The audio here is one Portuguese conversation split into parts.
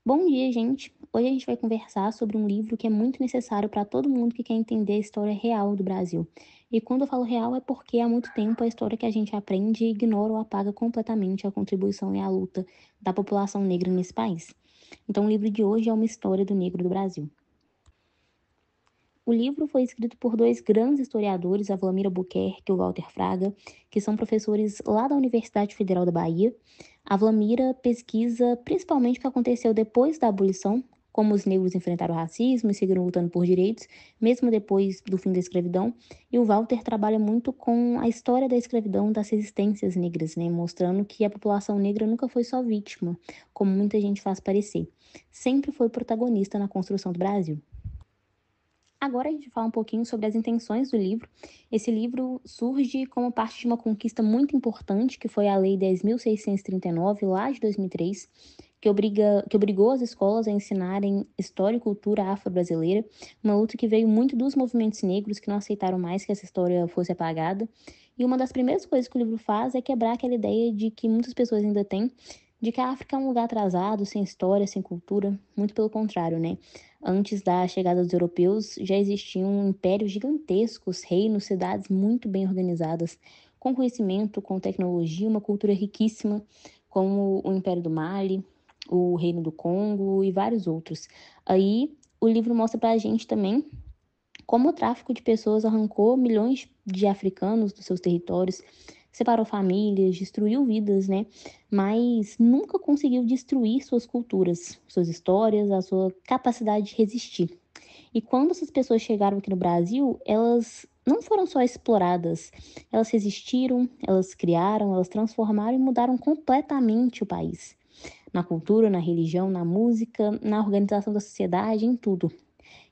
Bom dia, gente! Hoje a gente vai conversar sobre um livro que é muito necessário para todo mundo que quer entender a história real do Brasil. E quando eu falo real é porque há muito tempo a história que a gente aprende ignora ou apaga completamente a contribuição e a luta da população negra nesse país. Então, o livro de hoje é uma história do negro do Brasil. O livro foi escrito por dois grandes historiadores, a Vlamira Buquerque e o Walter Fraga, que são professores lá da Universidade Federal da Bahia. A Vlamira pesquisa principalmente o que aconteceu depois da abolição, como os negros enfrentaram o racismo e seguiram lutando por direitos, mesmo depois do fim da escravidão. E o Walter trabalha muito com a história da escravidão, das resistências negras, né? Mostrando que a população negra nunca foi só vítima, como muita gente faz parecer. Sempre foi protagonista na construção do Brasil. Agora a gente fala um pouquinho sobre as intenções do livro. Esse livro surge como parte de uma conquista muito importante, que foi a Lei 10.639, lá de 2003, que obrigou as escolas a ensinarem história e cultura afro-brasileira, uma luta que veio muito dos movimentos negros que não aceitaram mais que essa história fosse apagada. E uma das primeiras coisas que o livro faz é quebrar aquela ideia de que muitas pessoas ainda têm, de que a África é um lugar atrasado, sem história, sem cultura. Muito pelo contrário, né? Antes da chegada dos europeus, já existiam impérios gigantescos, reinos, cidades muito bem organizadas, com conhecimento, com tecnologia, uma cultura riquíssima, como o Império do Mali, o Reino do Congo e vários outros. Aí o livro mostra pra gente também como o tráfico de pessoas arrancou milhões de africanos dos seus territórios, separou famílias, destruiu vidas, né? Mas nunca conseguiu destruir suas culturas, suas histórias, a sua capacidade de resistir. E quando essas pessoas chegaram aqui no Brasil, elas não foram só exploradas, elas resistiram, elas criaram, elas transformaram e mudaram completamente o país. Na cultura, na religião, na música, na organização da sociedade, em tudo.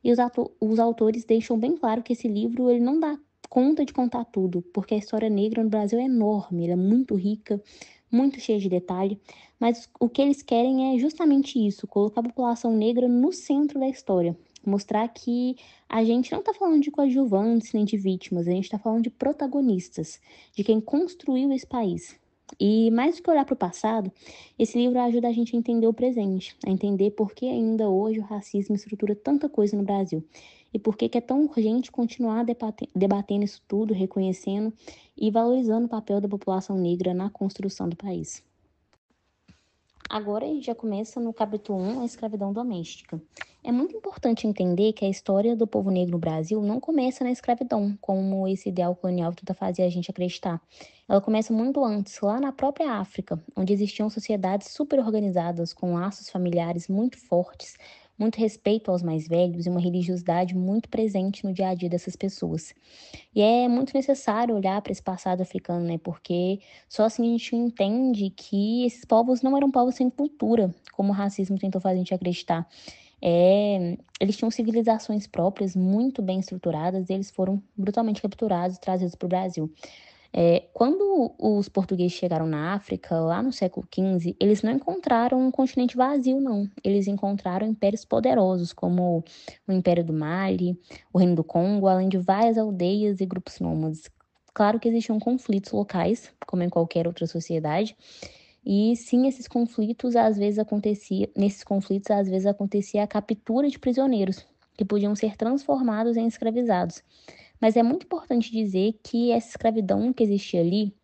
E os autores deixam bem claro que esse livro ele não dá conta de contar tudo, porque a história negra no Brasil é enorme, ela é muito rica, muito cheia de detalhe, mas o que eles querem é justamente isso, colocar a população negra no centro da história, mostrar que a gente não está falando de coadjuvantes nem de vítimas, a gente está falando de protagonistas, de quem construiu esse país. E mais do que olhar para o passado, esse livro ajuda a gente a entender o presente, a entender por que ainda hoje o racismo estrutura tanta coisa no Brasil e por que é tão urgente continuar debatendo isso tudo, reconhecendo e valorizando o papel da população negra na construção do país. Agora a gente já começa no capítulo 1, a escravidão doméstica. É muito importante entender que a história do povo negro no Brasil não começa na escravidão, como esse ideal colonial tenta fazer a gente acreditar. Ela começa muito antes, lá na própria África, onde existiam sociedades super organizadas, com laços familiares muito fortes, muito respeito aos mais velhos e uma religiosidade muito presente no dia a dia dessas pessoas. E é muito necessário olhar para esse passado africano, né? Porque só assim a gente entende que esses povos não eram povos sem cultura, como o racismo tentou fazer a gente acreditar. Eles tinham civilizações próprias, muito bem estruturadas, e eles foram brutalmente capturados e trazidos para o Brasil. Quando os portugueses chegaram na África, lá no século XV, eles não encontraram um continente vazio, não. Eles encontraram impérios poderosos, como o Império do Mali, o Reino do Congo, além de várias aldeias e grupos nômades. Claro que existiam conflitos locais, como em qualquer outra sociedade, e sim, nesses conflitos às vezes acontecia a captura de prisioneiros, que podiam ser transformados em escravizados. Mas é muito importante dizer que essa escravidão que existia ali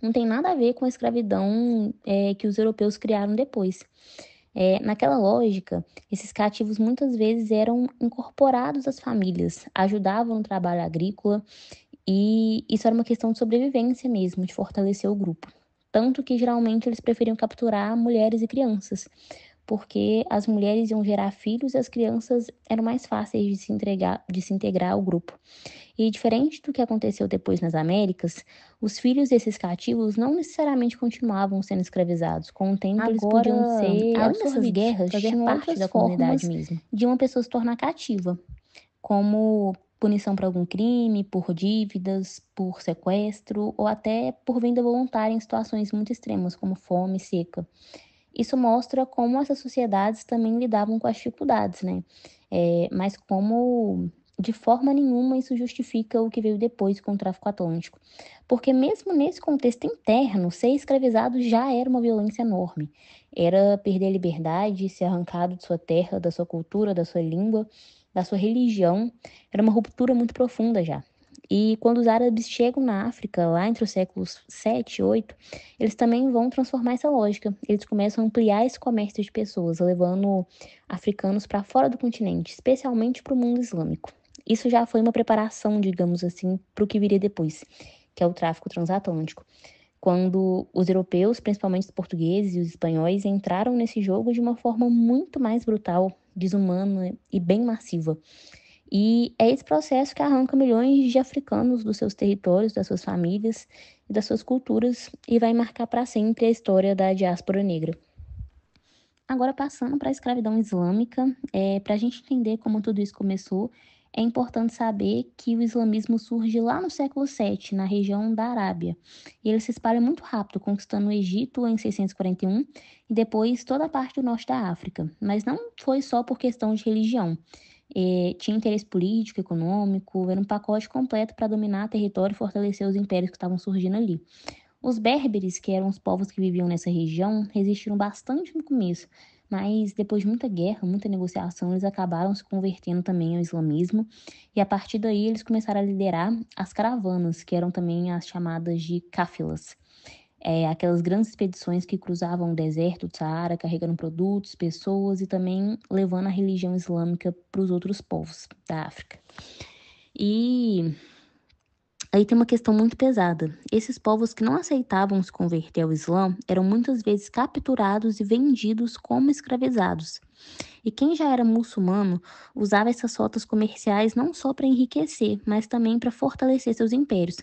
não tem nada a ver com a escravidão que os europeus criaram depois. Naquela lógica, esses cativos muitas vezes eram incorporados às famílias, ajudavam no trabalho agrícola e isso era uma questão de sobrevivência mesmo, de fortalecer o grupo. Tanto que geralmente eles preferiam capturar mulheres e crianças, porque as mulheres iam gerar filhos e as crianças eram mais fáceis de se integrar ao grupo. E diferente do que aconteceu depois nas Américas, os filhos desses cativos não necessariamente continuavam sendo escravizados. Com o tempo, eles Agora, podiam ser além dessas absorvidos, guerras, fazer tinham parte outras da comunidade formas mesmo, de uma pessoa se tornar cativa, como punição por algum crime, por dívidas, por sequestro ou até por venda voluntária em situações muito extremas, como fome e seca. Isso mostra como essas sociedades também lidavam com as dificuldades, né? Mas como de forma nenhuma isso justifica o que veio depois com o tráfico atlântico. Porque mesmo nesse contexto interno, ser escravizado já era uma violência enorme. Era perder a liberdade, ser arrancado de sua terra, da sua cultura, da sua língua, da sua religião. Era uma ruptura muito profunda já. E quando os árabes chegam na África, lá entre os séculos 7 e 8, eles também vão transformar essa lógica. Eles começam a ampliar esse comércio de pessoas, levando africanos para fora do continente, especialmente para o mundo islâmico. Isso já foi uma preparação, digamos assim, para o que viria depois, que é o tráfico transatlântico. Quando os europeus, principalmente os portugueses e os espanhóis, entraram nesse jogo de uma forma muito mais brutal, desumana e bem massiva. E é esse processo que arranca milhões de africanos dos seus territórios, das suas famílias e das suas culturas e vai marcar para sempre a história da diáspora negra. Agora, passando para a escravidão islâmica, para a gente entender como tudo isso começou, é importante saber que o islamismo surge lá no século VII, na região da Arábia. E ele se espalha muito rápido, conquistando o Egito em 641 e depois toda a parte do norte da África. Mas não foi só por questão de religião. Tinha interesse político, econômico, era um pacote completo para dominar território e fortalecer os impérios que estavam surgindo ali. Os berberes, que eram os povos que viviam nessa região, resistiram bastante no começo, mas depois de muita guerra, muita negociação, eles acabaram se convertendo também ao islamismo, e a partir daí eles começaram a liderar as caravanas, que eram também as chamadas de cáfilas. Aquelas grandes expedições que cruzavam o deserto do Saara, carregando produtos, pessoas e também levando a religião islâmica para os outros povos da África. E aí tem uma questão muito pesada. Esses povos que não aceitavam se converter ao Islã eram muitas vezes capturados e vendidos como escravizados. E quem já era muçulmano usava essas rotas comerciais não só para enriquecer, mas também para fortalecer seus impérios.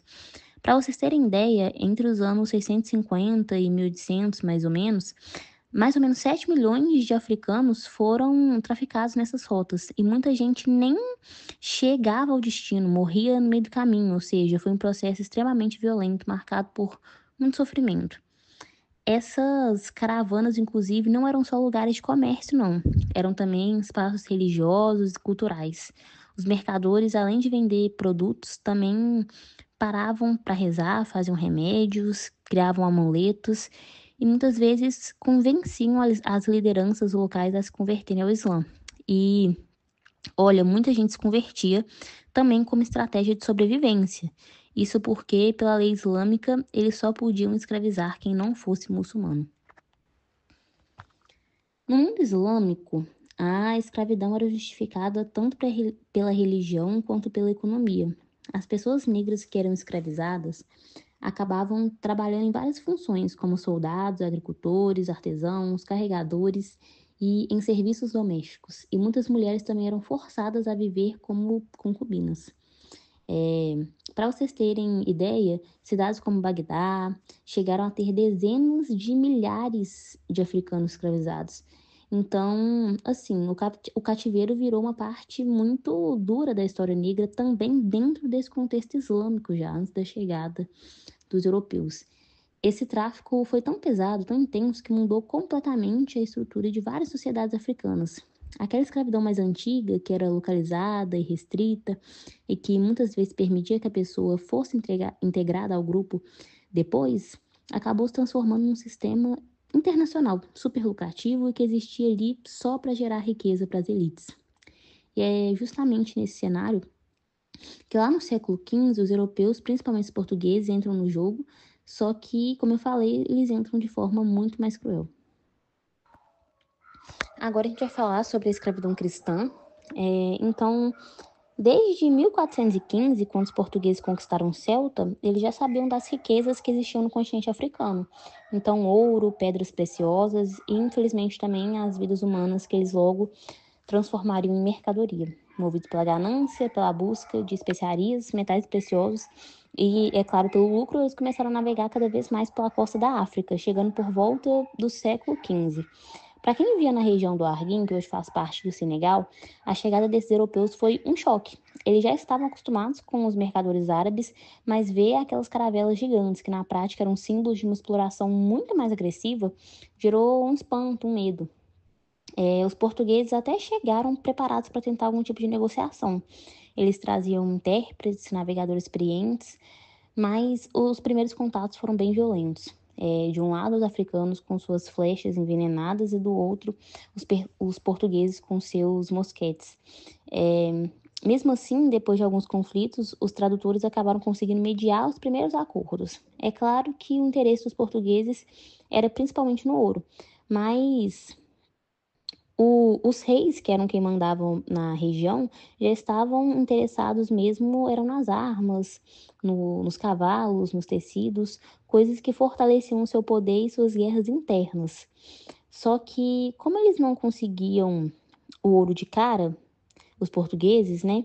Para vocês terem ideia, entre os anos 650 e 1800, mais ou menos 7 milhões de africanos foram traficados nessas rotas. E muita gente nem chegava ao destino, morria no meio do caminho, ou seja, foi um processo extremamente violento, marcado por muito sofrimento. Essas caravanas, inclusive, não eram só lugares de comércio, não. Eram também espaços religiosos e culturais. Os mercadores, além de vender produtos, também paravam para rezar, faziam remédios, criavam amuletos e muitas vezes convenciam as lideranças locais a se converterem ao Islã. E, olha, muita gente se convertia também como estratégia de sobrevivência. Isso porque, pela lei islâmica, eles só podiam escravizar quem não fosse muçulmano. No mundo islâmico, a escravidão era justificada tanto pela religião quanto pela economia. As pessoas negras que eram escravizadas acabavam trabalhando em várias funções, como soldados, agricultores, artesãos, carregadores e em serviços domésticos. E muitas mulheres também eram forçadas a viver como concubinas. Para vocês terem ideia, cidades como Bagdá chegaram a ter dezenas de milhares de africanos escravizados. Então, assim, o cativeiro virou uma parte muito dura da história negra também dentro desse contexto islâmico já, antes da chegada dos europeus. Esse tráfico foi tão pesado, tão intenso, que mudou completamente a estrutura de várias sociedades africanas. Aquela escravidão mais antiga, que era localizada e restrita, e que muitas vezes permitia que a pessoa fosse integrada ao grupo depois, acabou se transformando num sistema internacional, super lucrativo e que existia ali só para gerar riqueza para as elites. E é justamente nesse cenário que lá no século XV os europeus, principalmente os portugueses, entram no jogo, só que, como eu falei, eles entram de forma muito mais cruel. Agora a gente vai falar sobre a escravidão cristã. Então, desde 1415, quando os portugueses conquistaram Celta, eles já sabiam das riquezas que existiam no continente africano. Então, ouro, pedras preciosas e, infelizmente, também as vidas humanas que eles logo transformariam em mercadoria, movidos pela ganância, pela busca de especiarias, metais preciosos e, é claro, pelo lucro, eles começaram a navegar cada vez mais pela costa da África, chegando por volta do século XV. Para quem vivia na região do Arguim, que hoje faz parte do Senegal, a chegada desses europeus foi um choque. Eles já estavam acostumados com os mercadores árabes, mas ver aquelas caravelas gigantes, que na prática eram símbolos de uma exploração muito mais agressiva, gerou um espanto, um medo. Os portugueses até chegaram preparados para tentar algum tipo de negociação. eles traziam intérpretes, navegadores experientes, mas os primeiros contatos foram bem violentos. De um lado, os africanos com suas flechas envenenadas e do outro, os portugueses com seus mosquetes. Mesmo assim, depois de alguns conflitos, os tradutores acabaram conseguindo mediar os primeiros acordos. É claro que o interesse dos portugueses era principalmente no ouro, mas os reis, que eram quem mandavam na região, já estavam interessados mesmo, eram nas armas, nos cavalos, nos tecidos, coisas que fortaleciam seu poder e suas guerras internas. Só que, como eles não conseguiam o ouro de cara, os portugueses, né,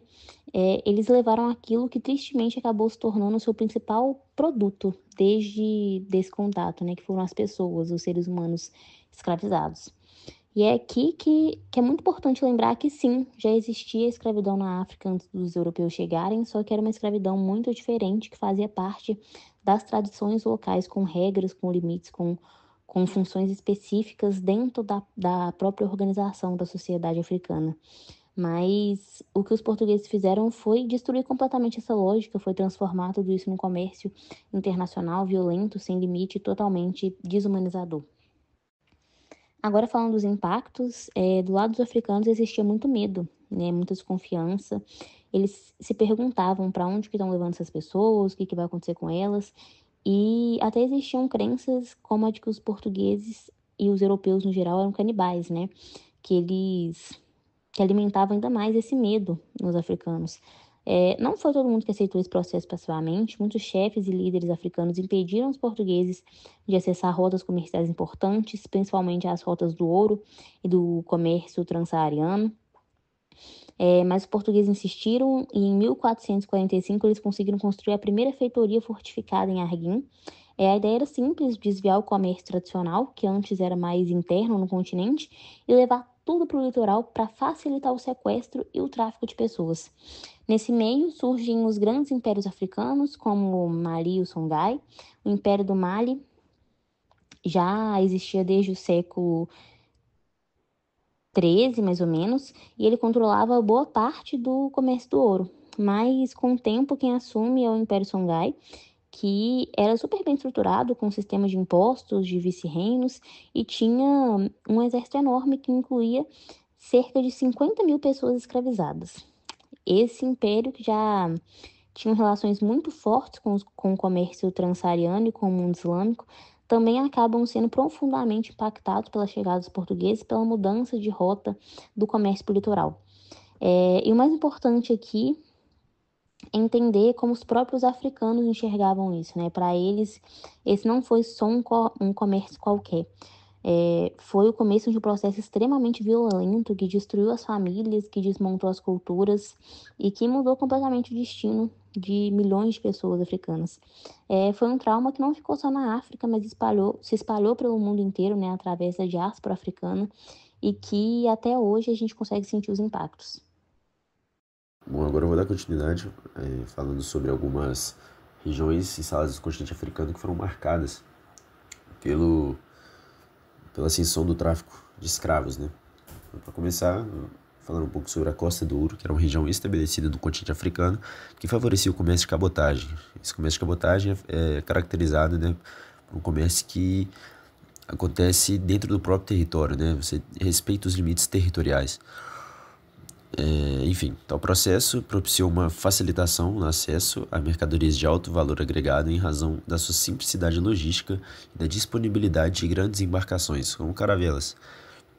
eles levaram aquilo que tristemente acabou se tornando o seu principal produto desde desse contato, né, que foram as pessoas, os seres humanos escravizados. E é aqui que é muito importante lembrar que sim, já existia escravidão na África antes dos europeus chegarem, só que era uma escravidão muito diferente, que fazia parte das tradições locais, com regras, com limites, com funções específicas dentro da própria organização da sociedade africana. Mas o que os portugueses fizeram foi destruir completamente essa lógica, foi transformar tudo isso num comércio internacional, violento, sem limite, totalmente desumanizador. Agora, falando dos impactos, do lado dos africanos existia muito medo, né, muita desconfiança. Eles se perguntavam para onde que estão levando essas pessoas, o que vai acontecer com elas. E até existiam crenças como a de que os portugueses e os europeus no geral eram canibais, né? Que alimentavam ainda mais esse medo nos africanos. Não foi todo mundo que aceitou esse processo passivamente. Muitos chefes e líderes africanos impediram os portugueses de acessar rotas comerciais importantes, principalmente as rotas do ouro e do comércio transsaariano. Mas os portugueses insistiram e em 1445 eles conseguiram construir a primeira feitoria fortificada em Arguim. A ideia era simples, desviar o comércio tradicional, que antes era mais interno no continente, e levar tudo para o litoral para facilitar o sequestro e o tráfico de pessoas. Nesse meio surgem os grandes impérios africanos, como o Mali e o Songhai. O Império do Mali já existia desde o século XIII, mais ou menos, e ele controlava boa parte do comércio do ouro. Mas, com o tempo, quem assume é o Império Songhai, que era super bem estruturado, com um sistema de impostos, de vice-reinos, e tinha um exército enorme que incluía cerca de 50 mil pessoas escravizadas. Esse império que já tinha relações muito fortes com o comércio transsaariano e com o mundo islâmico, também acabam sendo profundamente impactados pela chegada dos portugueses, pela mudança de rota do comércio para o litoral. E o mais importante aqui entender como os próprios africanos enxergavam isso, né? Para eles, esse não foi só um comércio qualquer. Foi o começo de um processo extremamente violento que destruiu as famílias, que desmontou as culturas e que mudou completamente o destino de milhões de pessoas africanas. Foi um trauma que não ficou só na África, mas se espalhou pelo mundo inteiro, né? Através da diáspora africana e que até hoje a gente consegue sentir os impactos. Bom, agora eu vou dar continuidade falando sobre algumas regiões e salas do continente africano que foram marcadas pela ascensão do tráfico de escravos, né? Para começar, falando um pouco sobre a Costa do Ouro, que era uma região estabelecida no continente africano que favorecia o comércio de cabotagem. Esse comércio de cabotagem é caracterizado, né, por um comércio que acontece dentro do próprio território, né? Você respeita os limites territoriais. Enfim, tal processo propiciou uma facilitação no acesso a mercadorias de alto valor agregado em razão da sua simplicidade logística e da disponibilidade de grandes embarcações, como caravelas.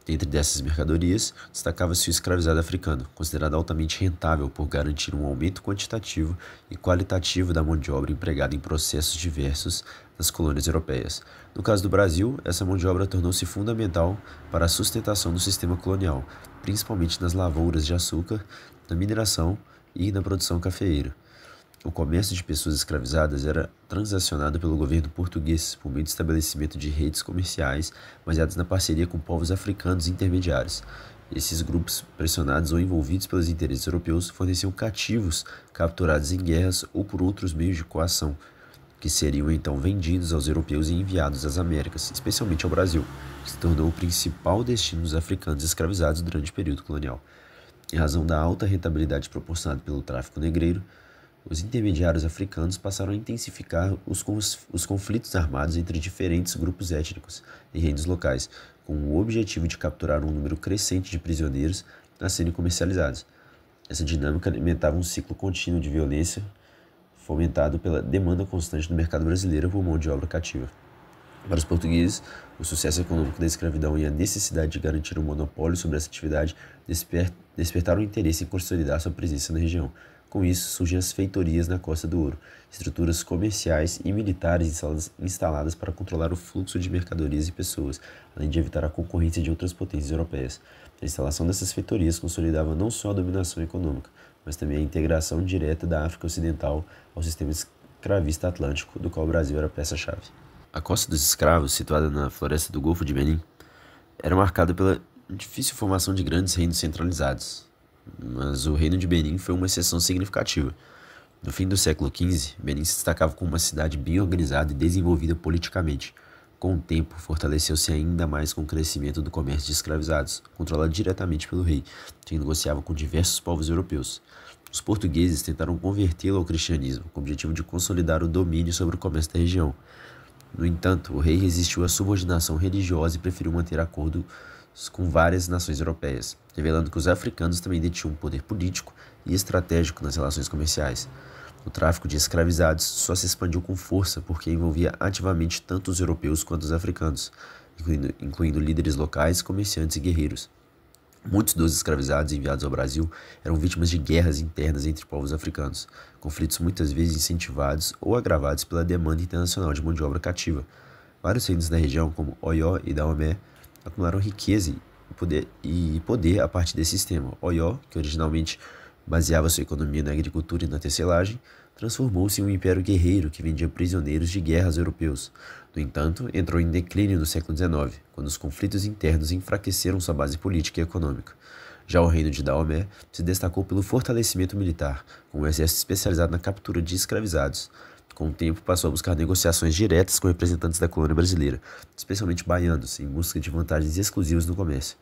Dentre dessas mercadorias, destacava-se o escravizado africano, considerado altamente rentável por garantir um aumento quantitativo e qualitativo da mão de obra empregada em processos diversos nas colônias europeias. No caso do Brasil, essa mão de obra tornou-se fundamental para a sustentação do sistema colonial, principalmente nas lavouras de açúcar, na mineração e na produção cafeeira. O comércio de pessoas escravizadas era transacionado pelo governo português por meio do estabelecimento de redes comerciais baseadas na parceria com povos africanos intermediários. Esses grupos, pressionados ou envolvidos pelos interesses europeus, forneciam cativos capturados em guerras ou por outros meios de coação, que seriam então vendidos aos europeus e enviados às Américas, especialmente ao Brasil, que se tornou o principal destino dos africanos escravizados durante o período colonial. Em razão da alta rentabilidade proporcionada pelo tráfico negreiro, os intermediários africanos passaram a intensificar os conflitos armados entre diferentes grupos étnicos e reinos locais, com o objetivo de capturar um número crescente de prisioneiros a serem comercializados. Essa dinâmica alimentava um ciclo contínuo de violência, fomentado pela demanda constante do mercado brasileiro por mão de obra cativa. Para os portugueses, o sucesso econômico da escravidão e a necessidade de garantir um monopólio sobre essa atividade despertaram o interesse em consolidar sua presença na região. Com isso, surgem as feitorias na Costa do Ouro, estruturas comerciais e militares instaladas para controlar o fluxo de mercadorias e pessoas, além de evitar a concorrência de outras potências europeias. A instalação dessas feitorias consolidava não só a dominação econômica, mas também a integração direta da África Ocidental ao sistema escravista atlântico, do qual o Brasil era peça-chave. A Costa dos Escravos, situada na floresta do Golfo de Benin, era marcada pela difícil formação de grandes reinos centralizados, mas o Reino de Benin foi uma exceção significativa. No fim do século XV, Benin se destacava como uma cidade bem organizada e desenvolvida politicamente. Com o tempo, fortaleceu-se ainda mais com o crescimento do comércio de escravizados, controlado diretamente pelo rei, que negociava com diversos povos europeus. Os portugueses tentaram convertê-lo ao cristianismo, com o objetivo de consolidar o domínio sobre o comércio da região. No entanto, o rei resistiu à subordinação religiosa e preferiu manter acordos com várias nações europeias, revelando que os africanos também detinham um poder político e estratégico nas relações comerciais. O tráfico de escravizados só se expandiu com força porque envolvia ativamente tanto os europeus quanto os africanos, incluindo líderes locais, comerciantes e guerreiros. Muitos dos escravizados enviados ao Brasil eram vítimas de guerras internas entre povos africanos, conflitos muitas vezes incentivados ou agravados pela demanda internacional de mão de obra cativa. Vários reinos da região, como Oió e Daomé, acumularam riqueza e poder a partir desse sistema. Oió, que originalmente baseava sua economia na agricultura e na tecelagem, transformou-se em um império guerreiro que vendia prisioneiros de guerras europeus. No entanto, entrou em declínio no século XIX, quando os conflitos internos enfraqueceram sua base política e econômica. Já o reino de Daomé se destacou pelo fortalecimento militar, com um exército especializado na captura de escravizados. Com o tempo, passou a buscar negociações diretas com representantes da colônia brasileira, especialmente baianos, em busca de vantagens exclusivas no comércio.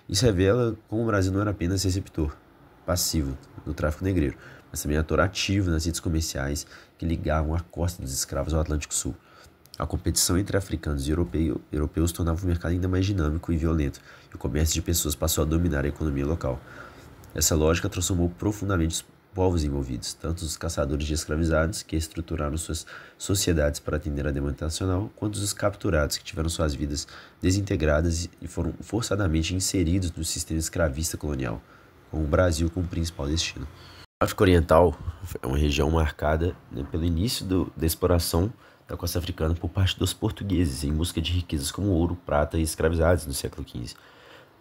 Isso revela como o Brasil não era apenas receptor passivo do tráfico negreiro, mas também ator ativo nas redes comerciais que ligavam a costa dos escravos ao Atlântico Sul. A competição entre africanos e europeus tornava o mercado ainda mais dinâmico e violento, e o comércio de pessoas passou a dominar a economia local. Essa lógica transformou profundamente os povos envolvidos, tanto os caçadores de escravizados, que estruturaram suas sociedades para atender à demanda internacional, quanto os capturados, que tiveram suas vidas desintegradas e foram forçadamente inseridos no sistema escravista colonial, com o Brasil como principal destino. A África Oriental é uma região marcada, pelo início da exploração da costa africana por parte dos portugueses, em busca de riquezas como ouro, prata e escravizados no século XV.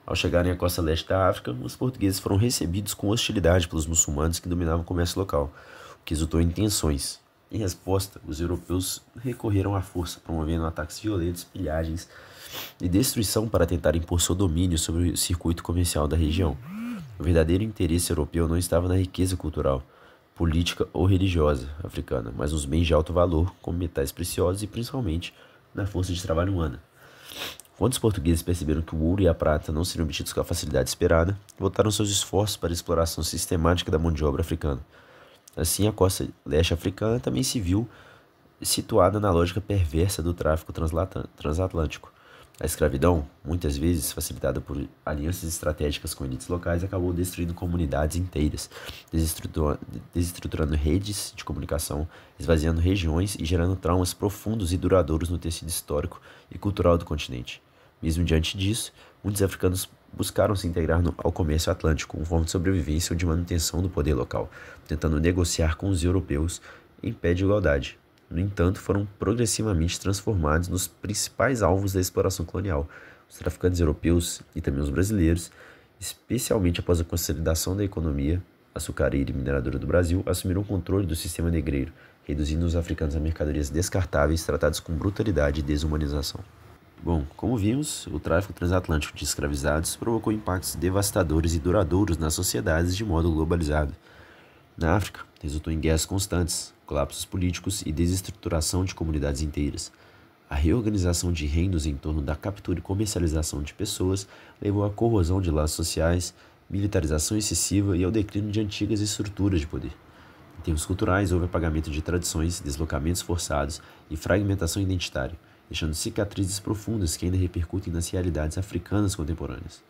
Ao chegarem à costa leste da África, os portugueses foram recebidos com hostilidade pelos muçulmanos que dominavam o comércio local, o que resultou em tensões. Em resposta, os europeus recorreram à força, promovendo ataques violentos, pilhagens e destruição para tentar impor seu domínio sobre o circuito comercial da região. O verdadeiro interesse europeu não estava na riqueza cultural, política ou religiosa africana, mas nos bens de alto valor, como metais preciosos e principalmente na força de trabalho humana. Quando os portugueses perceberam que o ouro e a prata não seriam obtidos com a facilidade esperada, voltaram seus esforços para a exploração sistemática da mão de obra africana. Assim, a costa leste africana também se viu situada na lógica perversa do tráfico transatlântico. A escravidão, muitas vezes facilitada por alianças estratégicas com elites locais, acabou destruindo comunidades inteiras, desestruturando redes de comunicação, esvaziando regiões e gerando traumas profundos e duradouros no tecido histórico e cultural do continente. Mesmo diante disso, muitos africanos buscaram se integrar ao comércio atlântico como forma de sobrevivência ou de manutenção do poder local, tentando negociar com os europeus em pé de igualdade. No entanto, foram progressivamente transformados nos principais alvos da exploração colonial. Os traficantes europeus e também os brasileiros, especialmente após a consolidação da economia açucareira e mineradora do Brasil, assumiram o controle do sistema negreiro, reduzindo os africanos a mercadorias descartáveis tratados com brutalidade e desumanização. Bom, como vimos, o tráfico transatlântico de escravizados provocou impactos devastadores e duradouros nas sociedades de modo globalizado. Na África, resultou em guerras constantes, colapsos políticos e desestruturação de comunidades inteiras. A reorganização de reinos em torno da captura e comercialização de pessoas levou à corrosão de laços sociais, militarização excessiva e ao declínio de antigas estruturas de poder. Em termos culturais, houve apagamento de tradições, deslocamentos forçados e fragmentação identitária, deixando cicatrizes profundas que ainda repercutem nas realidades africanas contemporâneas.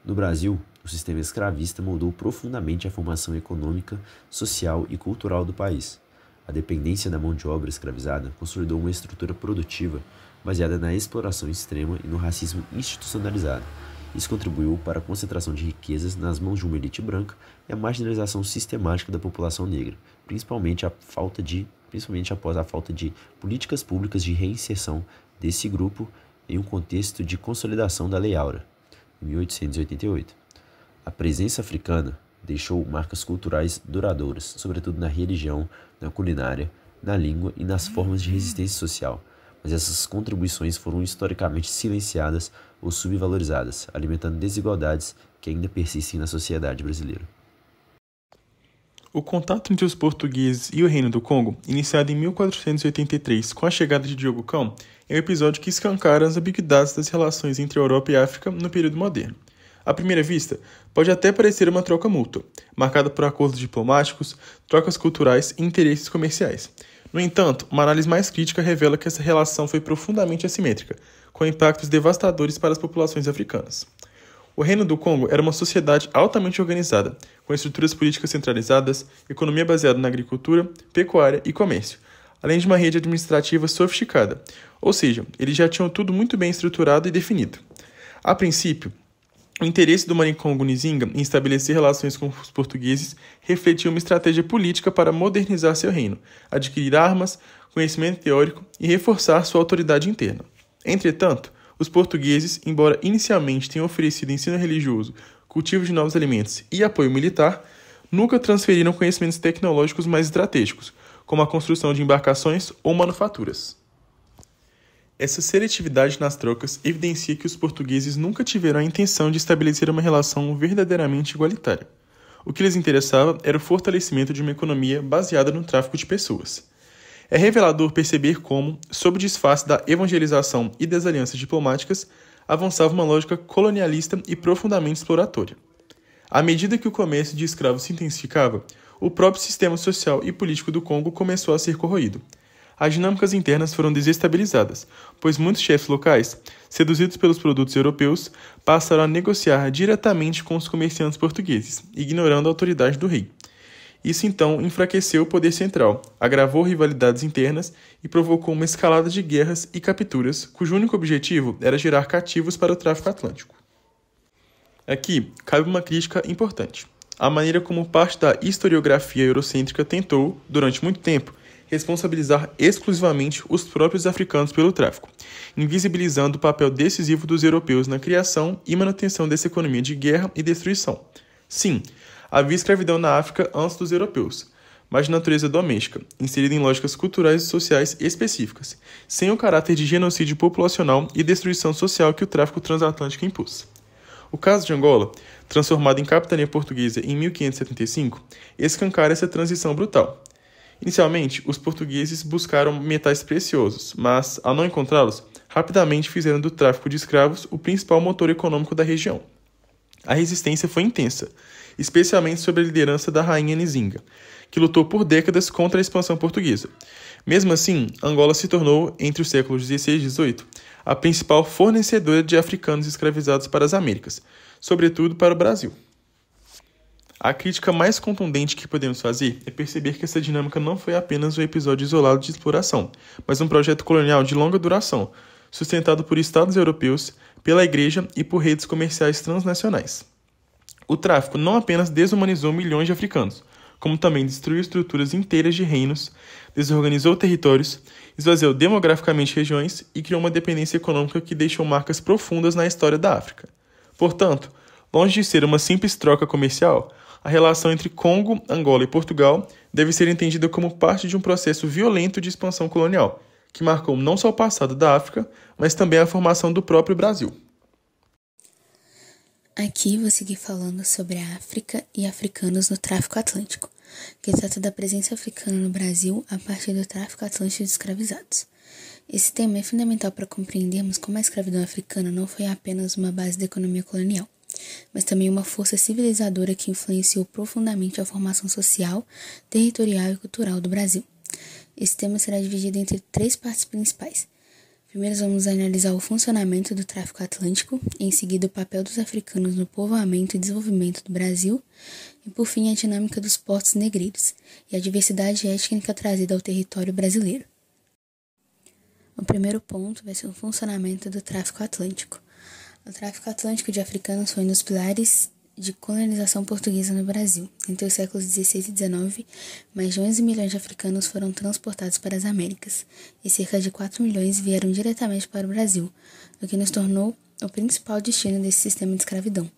No Brasil, o sistema escravista moldou profundamente a formação econômica, social e cultural do país. A dependência da mão de obra escravizada consolidou uma estrutura produtiva baseada na exploração extrema e no racismo institucionalizado. Isso contribuiu para a concentração de riquezas nas mãos de uma elite branca e a marginalização sistemática da população negra, principalmente após a falta de políticas públicas de reinserção desse grupo em um contexto de consolidação da Lei Áurea, em 1888. A presença africana deixou marcas culturais duradouras, sobretudo na religião, na culinária, na língua e nas formas de resistência social, mas essas contribuições foram historicamente silenciadas ou subvalorizadas, alimentando desigualdades que ainda persistem na sociedade brasileira. O contato entre os portugueses e o Reino do Congo, iniciado em 1483 com a chegada de Diogo Cão, é um episódio que escancara as ambiguidades das relações entre Europa e África no período moderno. À primeira vista, pode até parecer uma troca mútua, marcada por acordos diplomáticos, trocas culturais e interesses comerciais. No entanto, uma análise mais crítica revela que essa relação foi profundamente assimétrica, com impactos devastadores para as populações africanas. O Reino do Congo era uma sociedade altamente organizada, com estruturas políticas centralizadas, economia baseada na agricultura, pecuária e comércio, além de uma rede administrativa sofisticada, ou seja, eles já tinham tudo muito bem estruturado e definido. A princípio, o interesse do Manicongo Nzinga em estabelecer relações com os portugueses refletia uma estratégia política para modernizar seu reino, adquirir armas, conhecimento teórico e reforçar sua autoridade interna. Entretanto, os portugueses, embora inicialmente tenham oferecido ensino religioso, cultivo de novos alimentos e apoio militar, nunca transferiram conhecimentos tecnológicos mais estratégicos, como a construção de embarcações ou manufaturas. Essa seletividade nas trocas evidencia que os portugueses nunca tiveram a intenção de estabelecer uma relação verdadeiramente igualitária. O que lhes interessava era o fortalecimento de uma economia baseada no tráfico de pessoas. É revelador perceber como, sob o disfarce da evangelização e das alianças diplomáticas, avançava uma lógica colonialista e profundamente exploratória. À medida que o comércio de escravos se intensificava, o próprio sistema social e político do Congo começou a ser corroído. As dinâmicas internas foram desestabilizadas, pois muitos chefes locais, seduzidos pelos produtos europeus, passaram a negociar diretamente com os comerciantes portugueses, ignorando a autoridade do rei. Isso então enfraqueceu o poder central, agravou rivalidades internas e provocou uma escalada de guerras e capturas, cujo único objetivo era gerar cativos para o tráfico atlântico. Aqui cabe uma crítica importante. A maneira como parte da historiografia eurocêntrica tentou, durante muito tempo, responsabilizar exclusivamente os próprios africanos pelo tráfico, invisibilizando o papel decisivo dos europeus na criação e manutenção dessa economia de guerra e destruição. Sim, havia escravidão na África antes dos europeus, mas de natureza doméstica, inserida em lógicas culturais e sociais específicas, sem o caráter de genocídio populacional e destruição social que o tráfico transatlântico impôs. O caso de Angola, transformado em capitania portuguesa em 1575, escancara essa transição brutal. Inicialmente, os portugueses buscaram metais preciosos, mas, ao não encontrá-los, rapidamente fizeram do tráfico de escravos o principal motor econômico da região. A resistência foi intensa, especialmente sob a liderança da rainha Nzinga, que lutou por décadas contra a expansão portuguesa. Mesmo assim, Angola se tornou, entre os séculos XVI e XVIII, a principal fornecedora de africanos escravizados para as Américas, sobretudo para o Brasil. A crítica mais contundente que podemos fazer é perceber que essa dinâmica não foi apenas um episódio isolado de exploração, mas um projeto colonial de longa duração, sustentado por estados europeus, pela Igreja e por redes comerciais transnacionais. O tráfico não apenas desumanizou milhões de africanos, como também destruiu estruturas inteiras de reinos, desorganizou territórios, esvaziou demograficamente regiões e criou uma dependência econômica que deixou marcas profundas na história da África. Portanto, longe de ser uma simples troca comercial, a relação entre Congo, Angola e Portugal deve ser entendida como parte de um processo violento de expansão colonial, que marcou não só o passado da África, mas também a formação do próprio Brasil. Aqui vou seguir falando sobre a África e africanos no tráfico atlântico, que trata da presença africana no Brasil a partir do tráfico atlântico de escravizados. Esse tema é fundamental para compreendermos como a escravidão africana não foi apenas uma base da economia colonial, mas também uma força civilizadora que influenciou profundamente a formação social, territorial e cultural do Brasil. Esse tema será dividido entre 3 partes principais. Primeiro vamos analisar o funcionamento do tráfico atlântico, em seguida o papel dos africanos no povoamento e desenvolvimento do Brasil, e por fim a dinâmica dos portos negreiros e a diversidade étnica trazida ao território brasileiro. O primeiro ponto vai ser o funcionamento do tráfico atlântico. O tráfico atlântico de africanos foi um dos pilares de colonização portuguesa no Brasil. Entre os séculos XVI e XIX, mais de 11 milhões de africanos foram transportados para as Américas, e cerca de 4 milhões vieram diretamente para o Brasil, o que nos tornou o principal destino desse sistema de escravidão.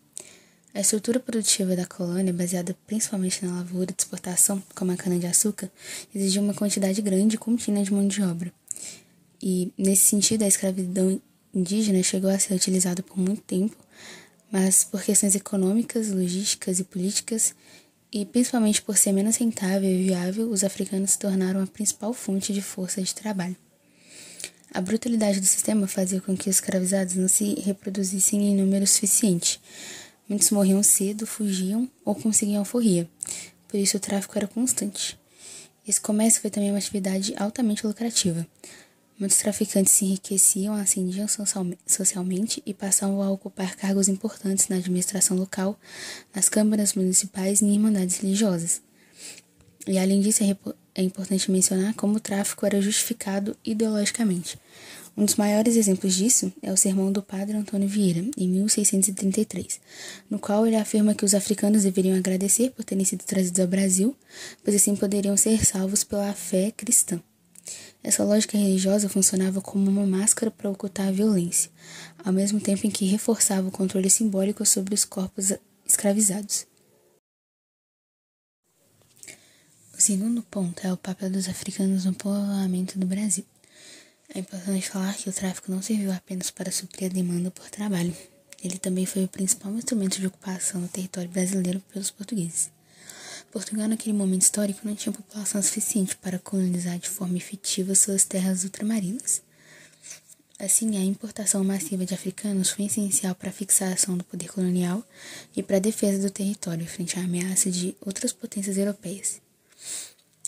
A estrutura produtiva da colônia, baseada principalmente na lavoura de exportação, como a cana-de-açúcar, exigia uma quantidade grande e contínua de mão de obra. E, nesse sentido, a escravidão indígena chegou a ser utilizada por muito tempo, mas por questões econômicas, logísticas e políticas, e principalmente por ser menos rentável e viável, os africanos se tornaram a principal fonte de força de trabalho. A brutalidade do sistema fazia com que os escravizados não se reproduzissem em número suficiente. Muitos morriam cedo, fugiam ou conseguiam alforria, por isso o tráfico era constante. Esse comércio foi também uma atividade altamente lucrativa. Muitos traficantes se enriqueciam, ascendiam socialmente e passavam a ocupar cargos importantes na administração local, nas câmaras municipais e em irmandades religiosas. E além disso, é importante mencionar como o tráfico era justificado ideologicamente. Um dos maiores exemplos disso é o sermão do padre Antônio Vieira, em 1633, no qual ele afirma que os africanos deveriam agradecer por terem sido trazidos ao Brasil, pois assim poderiam ser salvos pela fé cristã. Essa lógica religiosa funcionava como uma máscara para ocultar a violência, ao mesmo tempo em que reforçava o controle simbólico sobre os corpos escravizados. O segundo ponto é o papel dos africanos no povoamento do Brasil. É importante falar que o tráfico não serviu apenas para suprir a demanda por trabalho. Ele também foi o principal instrumento de ocupação do território brasileiro pelos portugueses. Portugal, naquele momento histórico, não tinha população suficiente para colonizar de forma efetiva suas terras ultramarinas. Assim, a importação massiva de africanos foi essencial para a fixação do poder colonial e para a defesa do território frente à ameaça de outras potências europeias.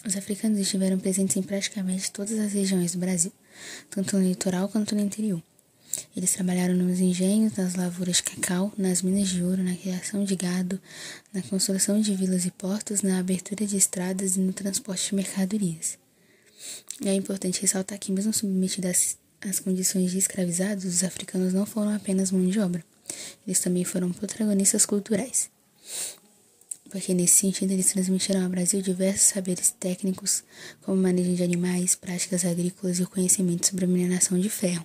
Os africanos estiveram presentes em praticamente todas as regiões do Brasil, tanto no litoral quanto no interior. Eles trabalharam nos engenhos, nas lavouras de cacau, nas minas de ouro, na criação de gado, na construção de vilas e portos, na abertura de estradas e no transporte de mercadorias. É importante ressaltar que, mesmo submetidos às condições de escravizados, os africanos não foram apenas mão de obra. Eles também foram protagonistas culturais, porque nesse sentido eles transmitiram ao Brasil diversos saberes técnicos, como manejo de animais, práticas agrícolas e o conhecimento sobre a mineração de ferro.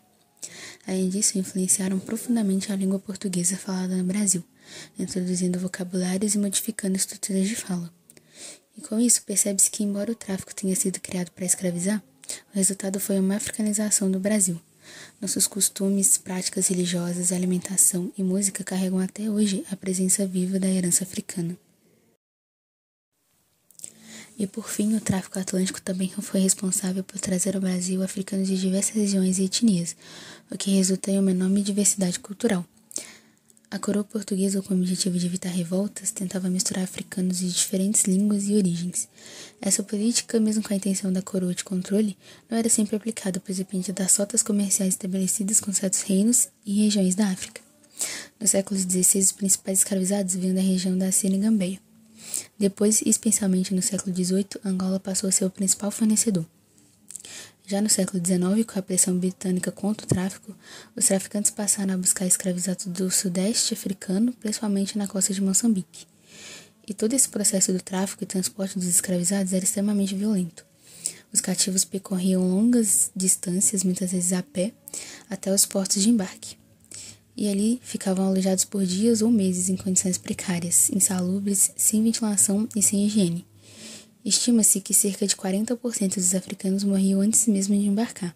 Além disso, influenciaram profundamente a língua portuguesa falada no Brasil, introduzindo vocabulários e modificando estruturas de fala. E com isso, percebe-se que, embora o tráfico tenha sido criado para escravizar, o resultado foi uma africanização do Brasil. Nossos costumes, práticas religiosas, alimentação e música carregam até hoje a presença viva da herança africana. E por fim, o tráfico atlântico também foi responsável por trazer ao Brasil africanos de diversas regiões e etnias, o que resulta em uma enorme diversidade cultural. A coroa portuguesa, com o objetivo de evitar revoltas, tentava misturar africanos de diferentes línguas e origens. Essa política, mesmo com a intenção da coroa de controle, não era sempre aplicada, pois dependia das rotas comerciais estabelecidas com certos reinos e regiões da África. No século XVI, os principais escravizados vinham da região da Síria e Gambeia. Depois, especialmente no século XVIII, Angola passou a ser o principal fornecedor. Já no século XIX, com a pressão britânica contra o tráfico, os traficantes passaram a buscar escravizados do sudeste africano, principalmente na costa de Moçambique. E todo esse processo do tráfico e transporte dos escravizados era extremamente violento. Os cativos percorriam longas distâncias, muitas vezes a pé, até os portos de embarque. E ali ficavam alojados por dias ou meses em condições precárias, insalubres, sem ventilação e sem higiene. Estima-se que cerca de 40% dos africanos morriam antes mesmo de embarcar.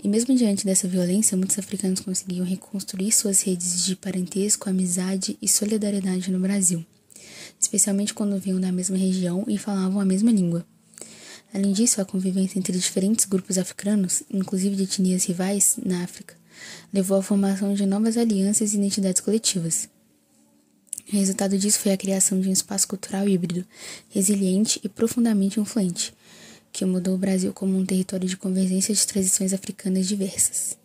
E mesmo diante dessa violência, muitos africanos conseguiam reconstruir suas redes de parentesco, amizade e solidariedade no Brasil, especialmente quando vinham da mesma região e falavam a mesma língua. Além disso, a convivência entre diferentes grupos africanos, inclusive de etnias rivais na África, levou à formação de novas alianças e identidades coletivas. O resultado disso foi a criação de um espaço cultural híbrido, resiliente e profundamente influente, que mudou o Brasil como um território de convergência de tradições africanas diversas.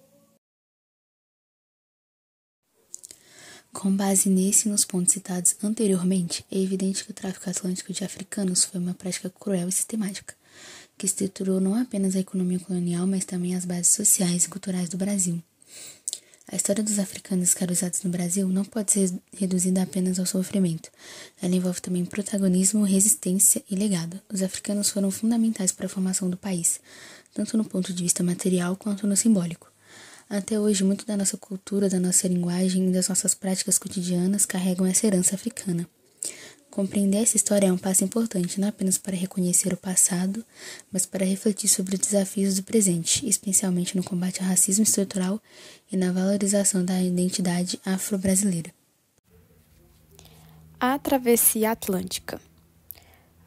Com base nesse e nos pontos citados anteriormente, é evidente que o tráfico atlântico de africanos foi uma prática cruel e sistemática, que estruturou não apenas a economia colonial, mas também as bases sociais e culturais do Brasil. A história dos africanos escravizados no Brasil não pode ser reduzida apenas ao sofrimento. Ela envolve também protagonismo, resistência e legado. Os africanos foram fundamentais para a formação do país, tanto no ponto de vista material quanto no simbólico. Até hoje, muito da nossa cultura, da nossa linguagem e das nossas práticas cotidianas carregam essa herança africana. Compreender essa história é um passo importante, não apenas para reconhecer o passado, mas para refletir sobre os desafios do presente, especialmente no combate ao racismo estrutural e na valorização da identidade afro-brasileira. A Travessia Atlântica.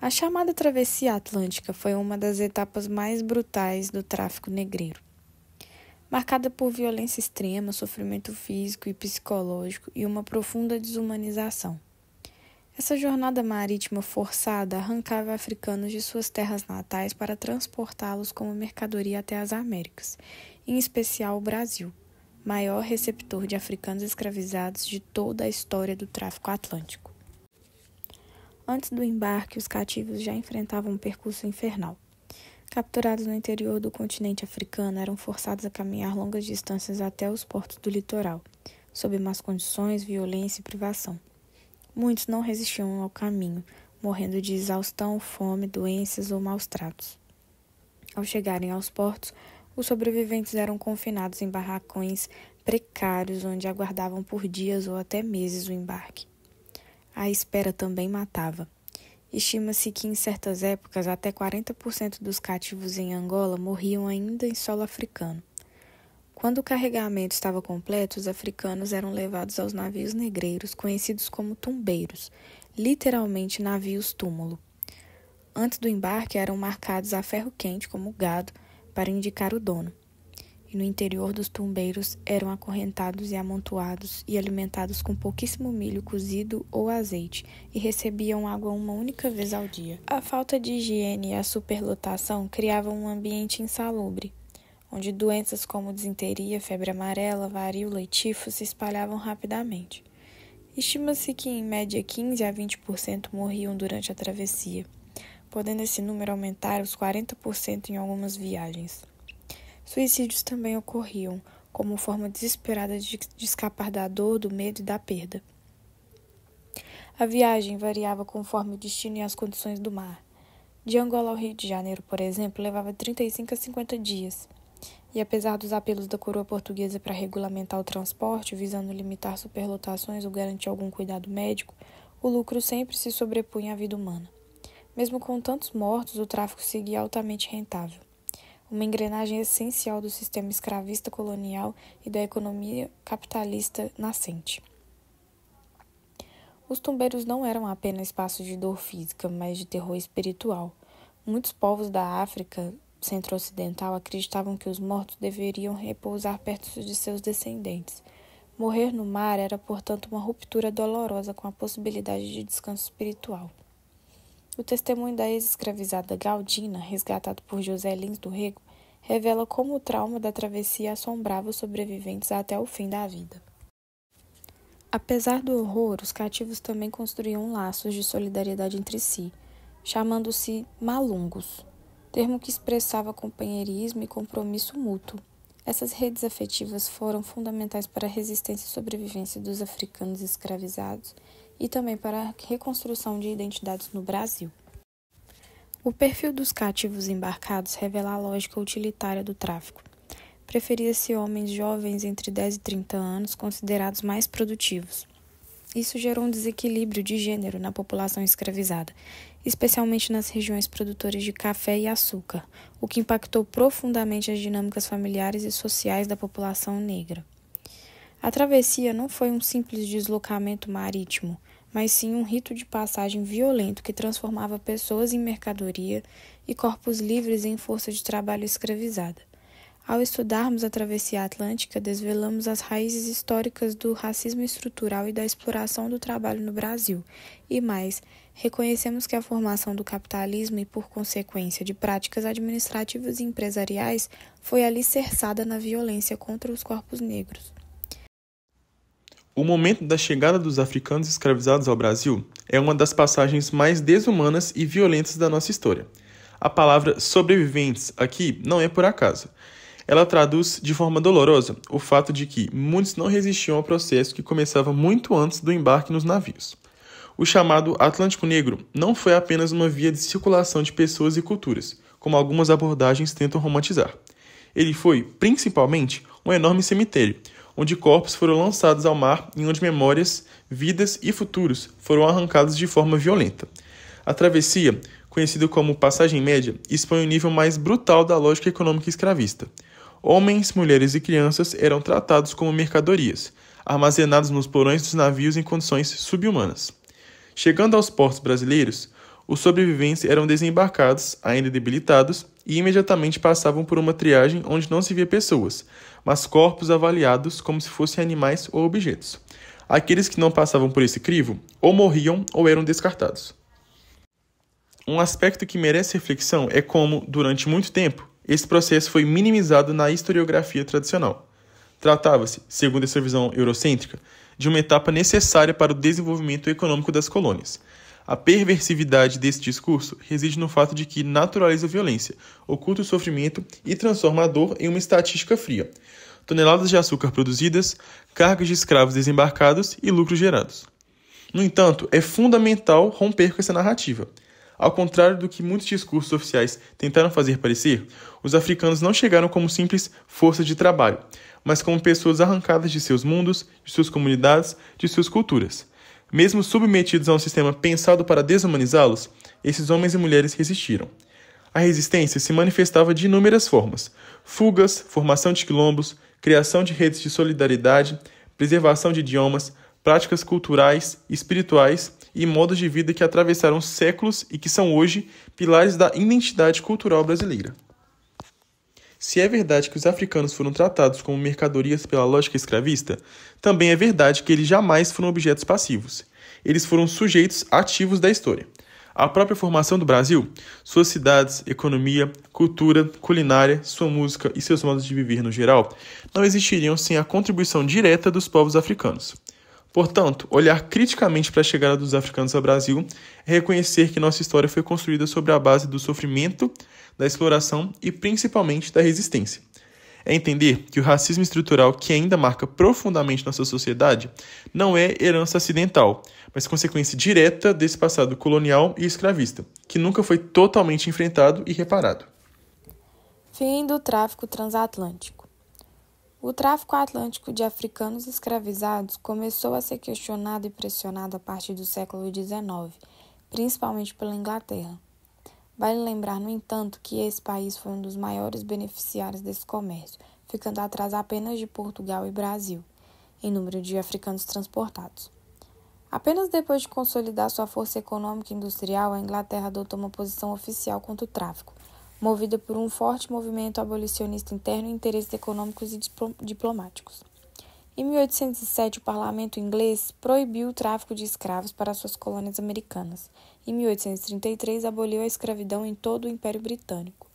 A chamada Travessia Atlântica foi uma das etapas mais brutais do tráfico negreiro, marcada por violência extrema, sofrimento físico e psicológico e uma profunda desumanização. Essa jornada marítima forçada arrancava africanos de suas terras natais para transportá-los como mercadoria até as Américas, em especial o Brasil, maior receptor de africanos escravizados de toda a história do tráfico atlântico. Antes do embarque, os cativos já enfrentavam um percurso infernal. Capturados no interior do continente africano, eram forçados a caminhar longas distâncias até os portos do litoral, sob más condições, violência e privação. Muitos não resistiam ao caminho, morrendo de exaustão, fome, doenças ou maus tratos. Ao chegarem aos portos, os sobreviventes eram confinados em barracões precários, onde aguardavam por dias ou até meses o embarque. A espera também matava. Estima-se que em certas épocas até 40% dos cativos em Angola morriam ainda em solo africano. Quando o carregamento estava completo, os africanos eram levados aos navios negreiros, conhecidos como tumbeiros, literalmente navios-túmulo. Antes do embarque, eram marcados a ferro quente como gado para indicar o dono. E no interior dos tumbeiros eram acorrentados e amontoados e alimentados com pouquíssimo milho cozido ou azeite e recebiam água uma única vez ao dia. A falta de higiene e a superlotação criavam um ambiente insalubre, onde doenças como disenteria, febre amarela, varíola e tifo se espalhavam rapidamente. Estima-se que, em média, 15 a 20% morriam durante a travessia, podendo esse número aumentar os 40% em algumas viagens. Suicídios também ocorriam, como forma desesperada de escapar da dor, do medo e da perda. A viagem variava conforme o destino e as condições do mar. De Angola ao Rio de Janeiro, por exemplo, levava 35 a 50 dias. E apesar dos apelos da coroa portuguesa para regulamentar o transporte, visando limitar superlotações ou garantir algum cuidado médico, o lucro sempre se sobrepunha à vida humana. Mesmo com tantos mortos, o tráfico seguia altamente rentável, uma engrenagem essencial do sistema escravista colonial e da economia capitalista nascente. Os tumbeiros não eram apenas espaços de dor física, mas de terror espiritual. Muitos povos da África centro-ocidental acreditavam que os mortos deveriam repousar perto de seus descendentes. Morrer no mar era, portanto, uma ruptura dolorosa com a possibilidade de descanso espiritual. O testemunho da ex-escravizada Galdina, resgatado por José Lins do Rego, revela como o trauma da travessia assombrava os sobreviventes até o fim da vida. Apesar do horror, os cativos também construíam laços de solidariedade entre si, chamando-se malungos, termo que expressava companheirismo e compromisso mútuo. Essas redes afetivas foram fundamentais para a resistência e sobrevivência dos africanos escravizados e também para a reconstrução de identidades no Brasil. O perfil dos cativos embarcados revela a lógica utilitária do tráfico. Preferia-se homens jovens entre 10 e 30 anos, considerados mais produtivos. Isso gerou um desequilíbrio de gênero na população escravizada, especialmente nas regiões produtoras de café e açúcar, o que impactou profundamente as dinâmicas familiares e sociais da população negra. A travessia não foi um simples deslocamento marítimo, mas sim um rito de passagem violento que transformava pessoas em mercadoria e corpos livres em força de trabalho escravizada. Ao estudarmos a travessia atlântica, desvelamos as raízes históricas do racismo estrutural e da exploração do trabalho no Brasil. E mais, reconhecemos que a formação do capitalismo e, por consequência, de práticas administrativas e empresariais foi alicerçada na violência contra os corpos negros. O momento da chegada dos africanos escravizados ao Brasil é uma das passagens mais desumanas e violentas da nossa história. A palavra sobreviventes aqui não é por acaso. Ela traduz de forma dolorosa o fato de que muitos não resistiam ao processo que começava muito antes do embarque nos navios. O chamado Atlântico Negro não foi apenas uma via de circulação de pessoas e culturas, como algumas abordagens tentam romantizar. Ele foi, principalmente, um enorme cemitério, onde corpos foram lançados ao mar e onde memórias, vidas e futuros foram arrancados de forma violenta. A travessia, conhecida como passagem média, expõe o nível mais brutal da lógica econômica escravista. Homens, mulheres e crianças eram tratados como mercadorias, armazenados nos porões dos navios em condições subhumanas. Chegando aos portos brasileiros, os sobreviventes eram desembarcados, ainda debilitados, e imediatamente passavam por uma triagem onde não se via pessoas, mas corpos avaliados como se fossem animais ou objetos. Aqueles que não passavam por esse crivo ou morriam ou eram descartados. Um aspecto que merece reflexão é como, durante muito tempo, esse processo foi minimizado na historiografia tradicional. Tratava-se, segundo essa visão eurocêntrica, de uma etapa necessária para o desenvolvimento econômico das colônias. A perversividade desse discurso reside no fato de que naturaliza a violência, oculta o sofrimento e transforma a dor em uma estatística fria. Toneladas de açúcar produzidas, cargas de escravos desembarcados e lucros gerados. No entanto, é fundamental romper com essa narrativa. Ao contrário do que muitos discursos oficiais tentaram fazer parecer, os africanos não chegaram como simples força de trabalho, mas como pessoas arrancadas de seus mundos, de suas comunidades, de suas culturas. Mesmo submetidos a um sistema pensado para desumanizá-los, esses homens e mulheres resistiram. A resistência se manifestava de inúmeras formas: fugas, formação de quilombos, criação de redes de solidariedade, preservação de idiomas, práticas culturais, espirituais e modos de vida que atravessaram séculos e que são hoje pilares da identidade cultural brasileira. Se é verdade que os africanos foram tratados como mercadorias pela lógica escravista, também é verdade que eles jamais foram objetos passivos. Eles foram sujeitos ativos da história. A própria formação do Brasil, suas cidades, economia, cultura, culinária, sua música e seus modos de viver no geral, não existiriam sem a contribuição direta dos povos africanos. Portanto, olhar criticamente para a chegada dos africanos ao Brasil é reconhecer que nossa história foi construída sobre a base do sofrimento, da exploração e principalmente da resistência. É entender que o racismo estrutural que ainda marca profundamente nossa sociedade não é herança acidental, mas consequência direta desse passado colonial e escravista, que nunca foi totalmente enfrentado e reparado. Fim do tráfico transatlântico. O tráfico atlântico de africanos escravizados começou a ser questionado e pressionado a partir do século XIX, principalmente pela Inglaterra. Vale lembrar, no entanto, que esse país foi um dos maiores beneficiários desse comércio, ficando atrás apenas de Portugal e Brasil, em número de africanos transportados. Apenas depois de consolidar sua força econômica e industrial, a Inglaterra adotou uma posição oficial contra o tráfico, movida por um forte movimento abolicionista interno e interesses econômicos e diplomáticos. Em 1807, o parlamento inglês proibiu o tráfico de escravos para suas colônias americanas. Em 1833, aboliu a escravidão em todo o Império Britânico.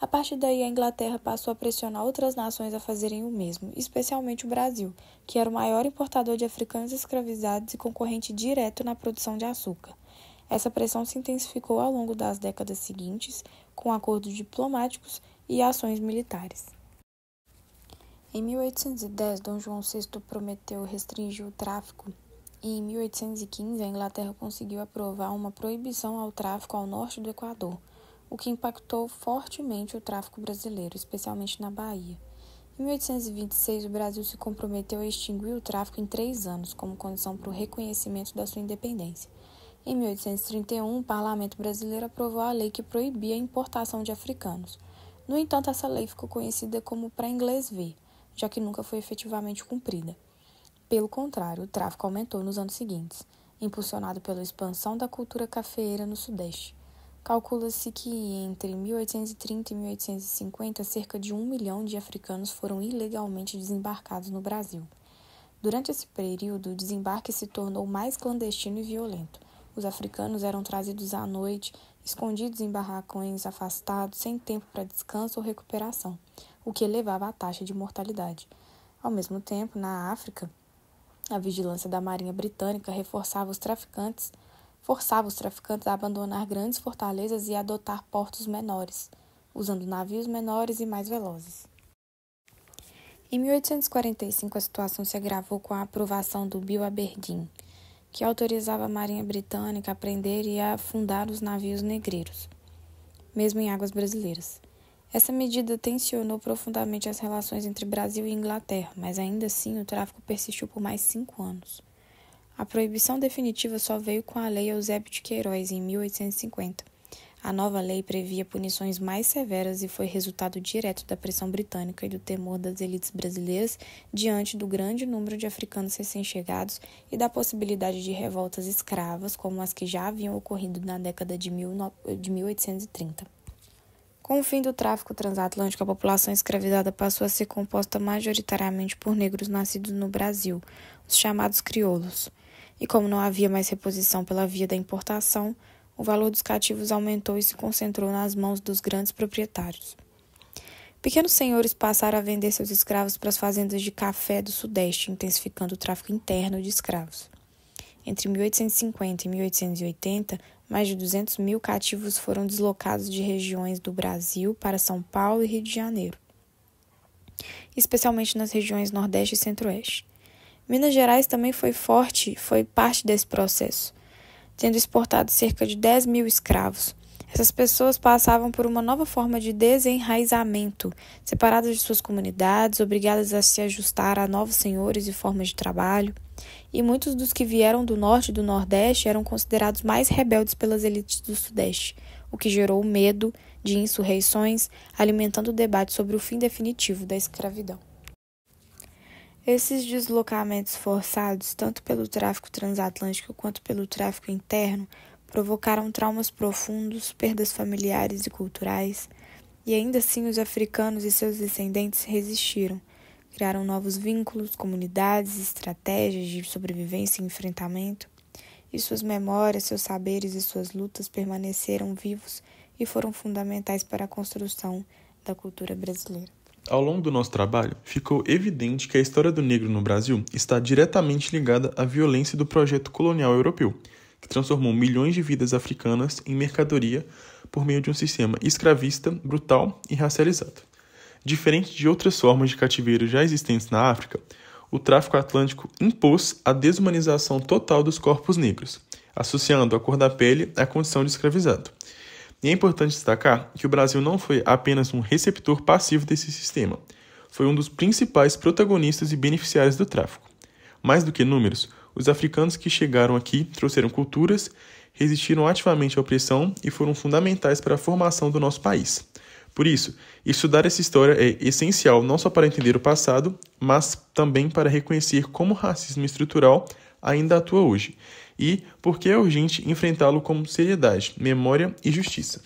A partir daí, a Inglaterra passou a pressionar outras nações a fazerem o mesmo, especialmente o Brasil, que era o maior importador de africanos escravizados e concorrente direto na produção de açúcar. Essa pressão se intensificou ao longo das décadas seguintes, com acordos diplomáticos e ações militares. Em 1810, Dom João VI prometeu restringir o tráfico e, em 1815, a Inglaterra conseguiu aprovar uma proibição ao tráfico ao norte do Equador, o que impactou fortemente o tráfico brasileiro, especialmente na Bahia. Em 1826, o Brasil se comprometeu a extinguir o tráfico em 3 anos, como condição para o reconhecimento da sua independência. Em 1831, o parlamento brasileiro aprovou a lei que proibia a importação de africanos. No entanto, essa lei ficou conhecida como para inglês ver, já que nunca foi efetivamente cumprida. Pelo contrário, o tráfico aumentou nos anos seguintes, impulsionado pela expansão da cultura cafeeira no Sudeste. Calcula-se que entre 1830 e 1850, cerca de 1 milhão de africanos foram ilegalmente desembarcados no Brasil. Durante esse período, o desembarque se tornou mais clandestino e violento. Os africanos eram trazidos à noite, escondidos em barracões afastados, sem tempo para descanso ou recuperação, o que elevava a taxa de mortalidade. Ao mesmo tempo, na África, a vigilância da Marinha Britânica forçava os traficantes a abandonar grandes fortalezas e adotar portos menores, usando navios menores e mais velozes. Em 1845, a situação se agravou com a aprovação do Bill Aberdeen, que autorizava a Marinha Britânica a prender e a afundar os navios negreiros, mesmo em águas brasileiras. Essa medida tensionou profundamente as relações entre Brasil e Inglaterra, mas ainda assim o tráfico persistiu por mais 5 anos. A proibição definitiva só veio com a Lei Eusébio de Queiroz, em 1850. A nova lei previa punições mais severas e foi resultado direto da pressão britânica e do temor das elites brasileiras diante do grande número de africanos recém-chegados e da possibilidade de revoltas escravas, como as que já haviam ocorrido na década de 1830. Com o fim do tráfico transatlântico, a população escravizada passou a ser composta majoritariamente por negros nascidos no Brasil, os chamados crioulos. E como não havia mais reposição pela via da importação, o valor dos cativos aumentou e se concentrou nas mãos dos grandes proprietários. Pequenos senhores passaram a vender seus escravos para as fazendas de café do Sudeste, intensificando o tráfico interno de escravos. Entre 1850 e 1880, mais de 200 mil cativos foram deslocados de regiões do Brasil para São Paulo e Rio de Janeiro, especialmente nas regiões Nordeste e Centro-Oeste. Minas Gerais também foi parte desse processo, tendo exportado cerca de 10 mil escravos. Essas pessoas passavam por uma nova forma de desenraizamento, separadas de suas comunidades, obrigadas a se ajustar a novos senhores e formas de trabalho, e muitos dos que vieram do Norte e do Nordeste eram considerados mais rebeldes pelas elites do Sudeste, o que gerou medo de insurreições, alimentando o debate sobre o fim definitivo da escravidão. Esses deslocamentos forçados, tanto pelo tráfico transatlântico quanto pelo tráfico interno, provocaram traumas profundos, perdas familiares e culturais, e ainda assim os africanos e seus descendentes resistiram, criaram novos vínculos, comunidades, estratégias de sobrevivência e enfrentamento, e suas memórias, seus saberes e suas lutas permaneceram vivos e foram fundamentais para a construção da cultura brasileira. Ao longo do nosso trabalho, ficou evidente que a história do negro no Brasil está diretamente ligada à violência do projeto colonial europeu, que transformou milhões de vidas africanas em mercadoria por meio de um sistema escravista, brutal e racializado. Diferente de outras formas de cativeiro já existentes na África, o tráfico atlântico impôs a desumanização total dos corpos negros, associando a cor da pele à condição de escravizado. E é importante destacar que o Brasil não foi apenas um receptor passivo desse sistema, foi um dos principais protagonistas e beneficiários do tráfico. Mais do que números, os africanos que chegaram aqui trouxeram culturas, resistiram ativamente à opressão e foram fundamentais para a formação do nosso país. Por isso, estudar essa história é essencial não só para entender o passado, mas também para reconhecer como o racismo estrutural ainda atua hoje, e porque é urgente enfrentá-lo com seriedade, memória e justiça.